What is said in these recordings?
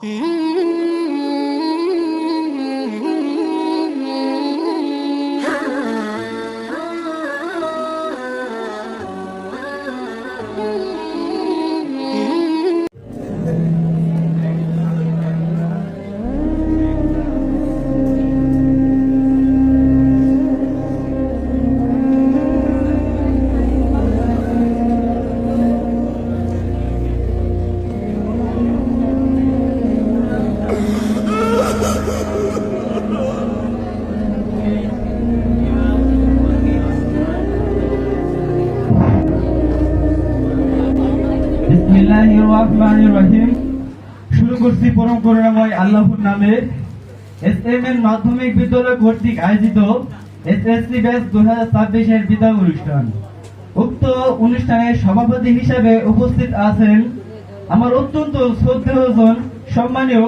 বিসমিল্লাহিররহমানিররহিম। শুরু করছি পরম করুণাময় আল্লাহর নামে। এসএমএন মাধ্যমিক বিদ্যালয় কর্তৃক আয়োজিত এসএসসি ব্যাচ 2026 বিদায় অনুষ্ঠান। উক্ত অনুষ্ঠানের সভাপতি হিসেবে উপস্থিত আছেন আমার অত্যন্ত শ্রদ্ধেয়জন সম্মানীয়,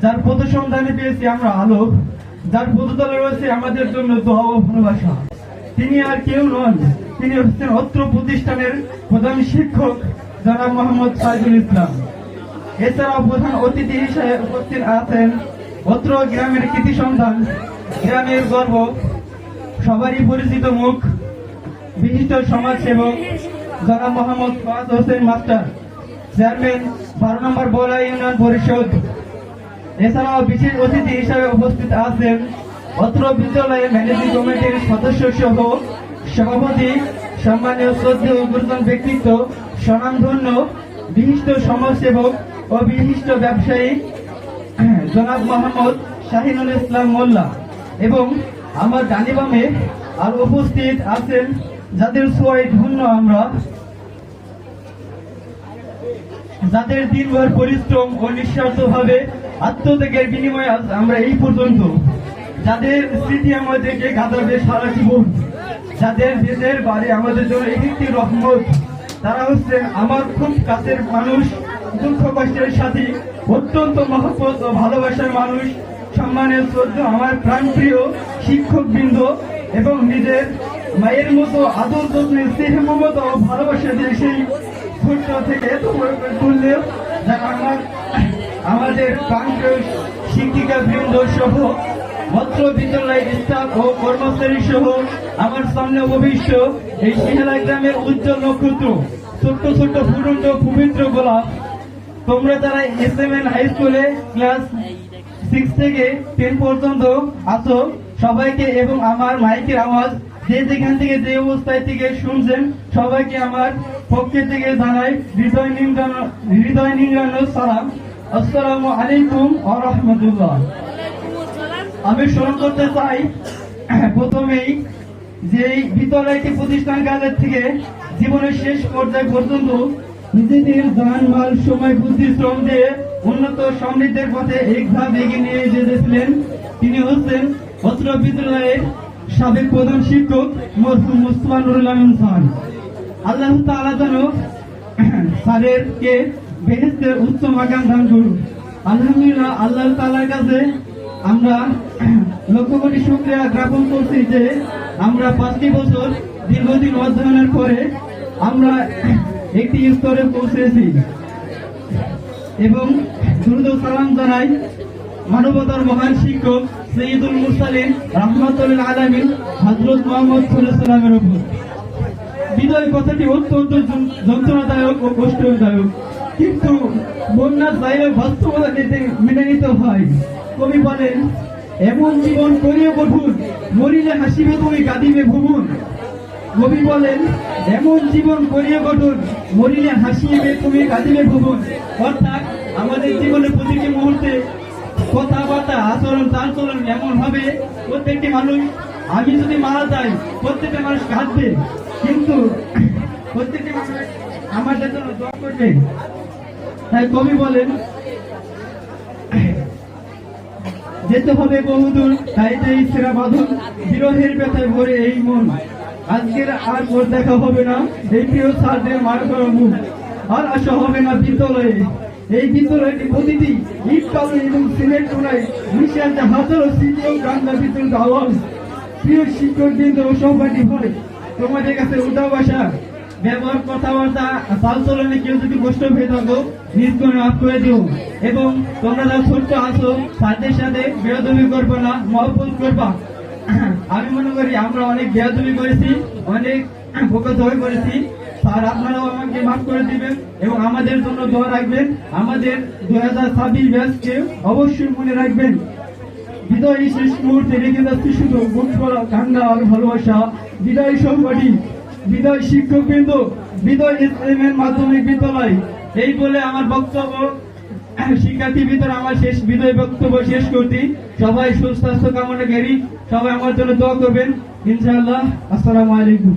যার পথসন্ধানে পেয়েছি আমরা আলো, যার পদতলে রয়েছে আমাদের জন্য দোয়া ও ভালোবাসা। তিনি আর কেউ নন, তিনি হচ্ছেন অত্র প্রতিষ্ঠানের প্রধান শিক্ষক জনাব মোহাম্মদ সাইদুল ইসলাম। এছাড়াও প্রধান অতিথি হিসেবে উপস্থিত আছেন অত্র গ্রামের কৃতি সন্তান, গ্রামের গর্ব, সবারই পরিচিত মুখ, বিশিষ্ট সমাজসেবক জনাব মোহাম্মদ ফায়াজ হোসেন মাস্টার, চেয়ারম্যান 12 নম্বর বড়া ইউনিয়ন পরিষদ। এছাড়াও বিশেষ অতিথি হিসেবে উপস্থিত আছেন অত্র বিদ্যালয়ের ম্যানেজিং কমিটির সদস্য সহ সভাপতি, সম্মানীয় শ্রদ্ধেয় গুরুজন ব্যক্তিত্ব, স্বনামধন্য বিশিষ্ট সমাজসেবক ও বিশিষ্ট ব্যবসায়ী জনাব মোহাম্মদ শাহিনুল ইসলাম মোল্লা। এবং আমার ডানি বামে আর উপস্থিত আছেন যাদের ছোঁয়ায় ধন্য আমরা, যাদের দিনভর পরিশ্রম ও নিঃস্বার্থভাবে আত্মত্যাগের বিনিময়ে আমরা এই পর্যন্ত, যাদের স্মৃতি আমাদেরকে কাঁদাবে সারা জীবন, যাদের দেশের বাড়ি আমাদের জন্য একটি রহমত। তারা হচ্ছেন আমার খুব কাছের মানুষ, দুঃখ কষ্টের সাথী, অত্যন্ত মহব্বত ও ভালোবাসার মানুষ, সম্মানের শ্রদ্ধা আমার প্রাণপ্রিয় শিক্ষকবৃন্দ এবং নিজের মায়ের মতো আদর যত্নের স্নেহ মমতা ও ভালোবাসা দিয়ে সেই ছোট্ট থেকে এত বড় করে তুললেও যারা আমাদের প্রাণপ্রিয় শিক্ষিকা বৃন্দ সহ অত্র বিদ্যালয়ের স্টাফ ও কর্মচারী সহ আমার সামনে ভবিষ্য এই সিহালা গ্রামের উজ্জ্বল নক্ষত্র, ছোট্ট ছোট্ট ফুটন্ত পবিত্র গোলাপ, তোমরা যারা এসএমএন হাই স্কুলে ক্লাস 6 থেকে 10 পর্যন্ত আছো সবাইকে, এবং আমার মাইকের আওয়াজ যে যেখান থেকে যে অবস্থায় থেকে শুনছেন সবাইকে আমার পক্ষ থেকে জানাই হৃদয় নিংড়ানো সালাম। আসসালামু আলাইকুম ওয়া রাহমাতুল্লাহ। আমি স্মরণ করতে চাই প্রথমেই যে বিদ্যালয়টি প্রতিষ্ঠান কালের থেকে জীবনের শেষ পর্যায় পর্যন্ত নিজেদের জান মাল সময় বুদ্ধি শ্রম দিয়ে উন্নত সমৃদ্ধের পথে এক ধাপ এগিয়ে নিয়ে যেতেছিলেন তিনি হচ্ছেন অত্র বিদ্যালয়ের সাবেক প্রধান শিক্ষক মরহুম মুস্তাফা নুরুল আমিন খান। আল্লাহ তাআলা যেন স্যারেরকে বেহেশতের উচ্চ মাকাম দান করুন। আলহামদুলিল্লাহ, আল্লাহ তাআলার কাছে আমরা লক্ষ কোটি শুকরিয়া জ্ঞাপন করছি যে আমরা 5টি বছর দীর্ঘদিন অধ্যয়নের পরে আমরা একটি স্তরে পৌঁছেছি। এবং দ্রুত সালাম জানাই মানবতার মহান শিক্ষক সৈয়দুল মুরসালিন রাহমাতুল আলামিন হযরত মুহাম্মদ সাল্লাল্লাহু আলাইহি ওয়াসাল্লামের উপর। বিদায় কথাটি অত্যন্ত যন্ত্রণাদায়ক ও কষ্টদায়ক, কিন্তু বন্যা চাইলে বাস্তবতা মেনে নিতে হয়। কবি বলেন, এমন জীবন করিও কঠোর, মরিলে হাসিবে তুমি কাঁদিবে ভুবন। কবি বলেন, এমন জীবন করিও কঠোর, মরিলে হাসিবে তুমি কাঁদিবে ভুবন। অর্থাৎ আমাদের জীবনের প্রতিটি মুহূর্তে কথাবার্তা, আচরণ, চালচলন এমন ভাবে প্রত্যেকটি মানুষ, আমি যদি মারা যাই প্রত্যেকটা মানুষ কাঁদবে, কিন্তু প্রত্যেকটি মানুষ আমাদের জন্য দোয়া করবে। তাই কবি বলেন, যেতে হবে বহুদূর, তাই সেরা বাঁধন, বিরহের ব্যথায় ভরে এই মন। আজকের আর মোর দেখা হবে না এই প্রিয় ছাত্রের মার করা মুখ, আর আসা হবে না বিদ্যালয়ে। এই বিদ্যালয়টি প্রতিটি ইট পাথর এবং সিমেন্ট কোনায় মিশে আছে হাজারো স্মৃতি ও কান্না বিদ্যুৎ আওয়াজ। প্রিয় শিক্ষক বৃন্দ ও সহপাঠী হয়, তোমাদের কাছে উদাস আশা ব্যবহার কথাবার্তা চালচলনে কেউ যদি কষ্ট হয়ে থাকো নিজ করে মাফ করে দিও। এবং তোমরা যারা ছোট্ট আছো তাদের সাথে বেয়াদবি করবো না, মহব্বত করবা। আমি মনে করি আমরা অনেক বেয়াদবি করেছি, অনেক বোকাচোকা করেছি। স্যার আপনারাও আমাকে মাফ করে দিবেন এবং আমাদের জন্য দোয়া রাখবেন। আমাদের 2026 ব্যাচকে অবশ্যই মনে রাখবেন। বিদায়ী শেষ মুহূর্তে রেখে যাচ্ছি শুধু বুক ভরা কান্না আর ভালোবাসা। বিদায় সহপাঠী, বিদায় শিক্ষকবৃন্দ, বিদায় ইসলামের মাধ্যমিক বিদ্যালয়। এই বলে আমার বক্তব্য শিক্ষার্থী ভিতরে আমার শেষ বিদায় বক্তব্য শেষ করতে। সবাই সুস্বাস্থ্য কামনা করি, সবাই আমার জন্য দোয়া করবেন ইনশাআল্লাহ। আসসালামু আলাইকুম।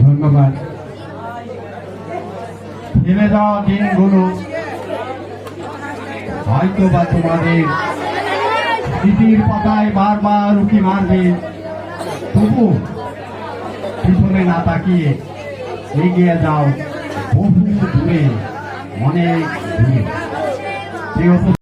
ধন্যবাদ। থেমে যাওয়া দিনগুলো হয়তো বা তোমাদের স্মৃতির পাতায় বারবার উঁকি মারবে, তবু পিছনে না তাকিয়ে এগিয়ে যাও বহু দূরে, অনেক দূরে।